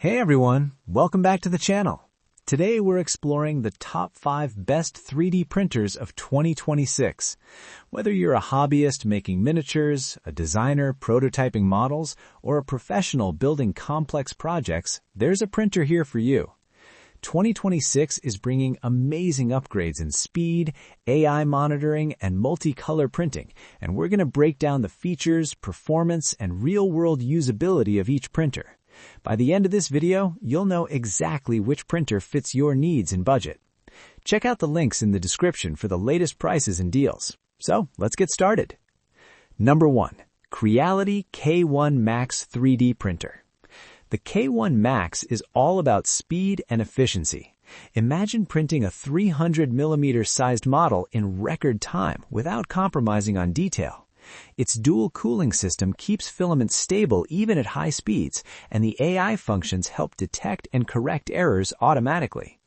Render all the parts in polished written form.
Hey everyone, welcome back to the channel. Today we're exploring the top 5 best 3D printers of 2026. Whether you're a hobbyist making miniatures, a designer prototyping models, or a professional building complex projects, there's a printer here for you. 2026 is bringing amazing upgrades in speed, AI monitoring, and multicolor printing, and we're going to break down the features, performance, and real-world usability of each printer. By the end of this video, you'll know exactly which printer fits your needs and budget. Check out the links in the description for the latest prices and deals. So, let's get started. Number 1. Creality K1 Max 3D Printer. The K1 Max is all about speed and efficiency. Imagine printing a 300mm sized model in record time without compromising on detail. Its dual cooling system keeps filaments stable even at high speeds, and the AI functions help detect and correct errors automatically.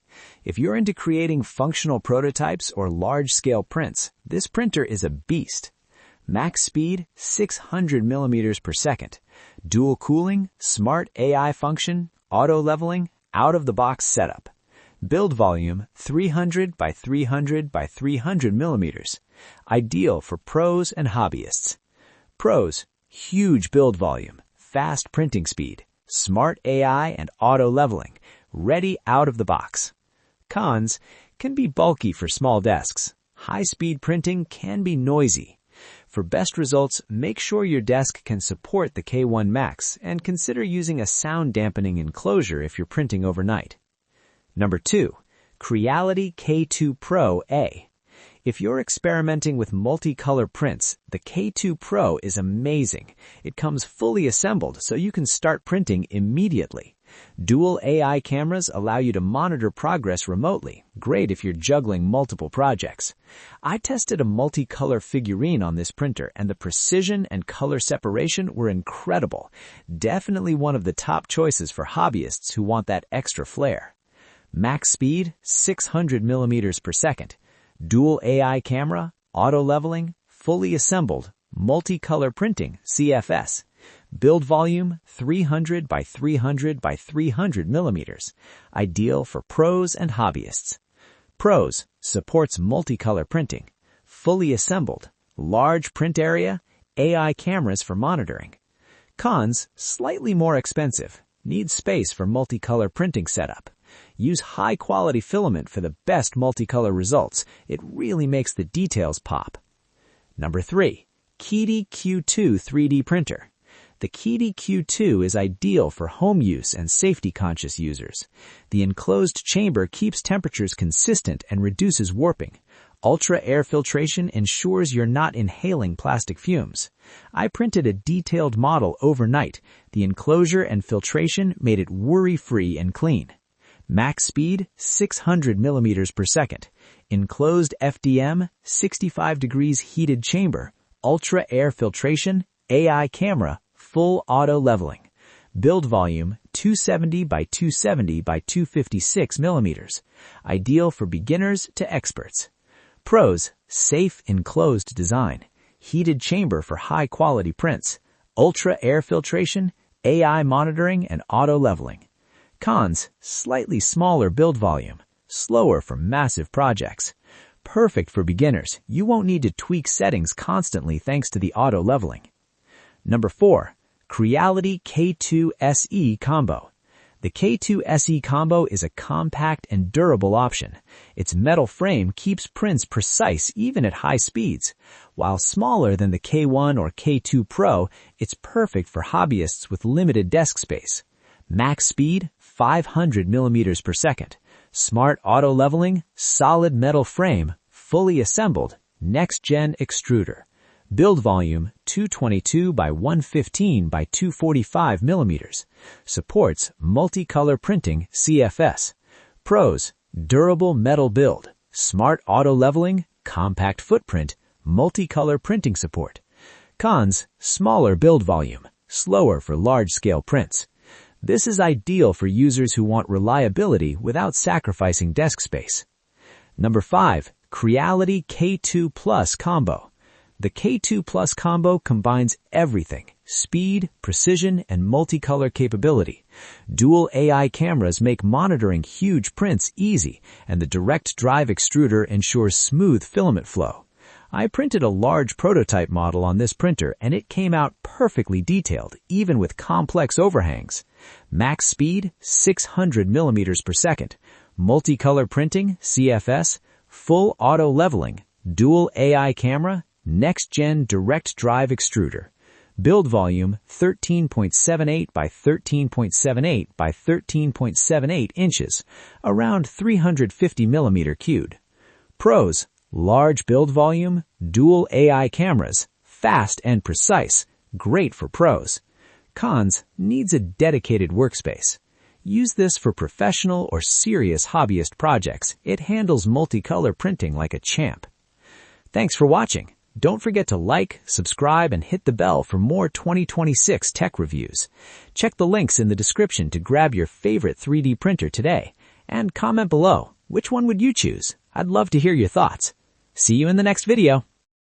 If you're into creating functional prototypes or large-scale prints, this printer is a beast. Max speed, 600 millimeters per second. Dual cooling, smart AI function, auto leveling, out-of-the-box setup. Build volume, 300 by 300 by 300 millimeters. Ideal for pros and hobbyists. Pros: huge build volume, fast printing speed, smart AI and auto leveling, ready out of the box. Cons: can be bulky for small desks. High-speed printing can be noisy. For best results, make sure your desk can support the K1 Max and consider using a sound dampening enclosure if you're printing overnight. Number 2. Creality K2 Pro A. If you're experimenting with multicolor prints, the K2 Pro is amazing. It comes fully assembled, so you can start printing immediately. Dual AI cameras allow you to monitor progress remotely. Great if you're juggling multiple projects. I tested a multicolor figurine on this printer, and the precision and color separation were incredible. Definitely one of the top choices for hobbyists who want that extra flair. Max speed, 600 millimeters per second. Dual AI camera, auto leveling, fully assembled, multicolor printing, CFS. Build volume, 300 by 300 by 300 millimeters. Ideal for pros and hobbyists. Pros: supports multicolor printing. Fully assembled, large print area, AI cameras for monitoring. Cons: slightly more expensive. Needs space for multicolor printing setup. Use high-quality filament for the best multicolor results. It really makes the details pop. Number 3. QIDI Q2 3D Printer. The QIDI Q2 is ideal for home use and safety-conscious users. The enclosed chamber keeps temperatures consistent and reduces warping. Ultra air filtration ensures you're not inhaling plastic fumes. I printed a detailed model overnight. The enclosure and filtration made it worry-free and clean. Max speed, 600 millimeters per second. Enclosed FDM, 65 degrees heated chamber. Ultra air filtration, AI camera, full auto leveling. Build volume, 270 by 270 by 256 millimeters. Ideal for beginners to experts. Pros: safe enclosed design. Heated chamber for high-quality prints. Ultra air filtration, AI monitoring, and auto leveling. Cons: slightly smaller build volume, slower for massive projects. Perfect for beginners. You won't need to tweak settings constantly thanks to the auto leveling. Number 4. Creality K2 SE Combo. The K2 SE Combo is a compact and durable option. Its metal frame keeps prints precise even at high speeds. While smaller than the K1 or K2 Pro, it's perfect for hobbyists with limited desk space. Max speed, 500 millimeters per second. Smart auto leveling, solid metal frame, fully assembled, next-gen extruder. Build volume, 222 by 115 by 245 millimeters. Supports multicolor printing, CFS. Pros: durable metal build, smart auto leveling, compact footprint, multicolor printing support. Cons: smaller build volume, slower for large-scale prints. This is ideal for users who want reliability without sacrificing desk space. Number 5. Creality K2 Plus Combo. The K2 Plus combo combines everything: speed, precision, and multicolor capability. Dual AI cameras make monitoring huge prints easy, and the direct drive extruder ensures smooth filament flow. I printed a large prototype model on this printer, and it came out perfectly detailed, even with complex overhangs. Max speed, 600 millimeters per second. Multicolor printing, CFS, full auto leveling, dual AI camera, next-gen direct drive extruder. Build volume 13.78 by 13.78 by 13.78 inches, around 350 millimeter cubed. Pros: large build volume, dual AI cameras, fast and precise, great for pros. Cons: needs a dedicated workspace. Use this for professional or serious hobbyist projects. It handles multicolor printing like a champ. Thanks for watching. Don't forget to like, subscribe, and hit the bell for more 2026 tech reviews. Check the links in the description to grab your favorite 3D printer today. And comment below, which one would you choose? I'd love to hear your thoughts. See you in the next video.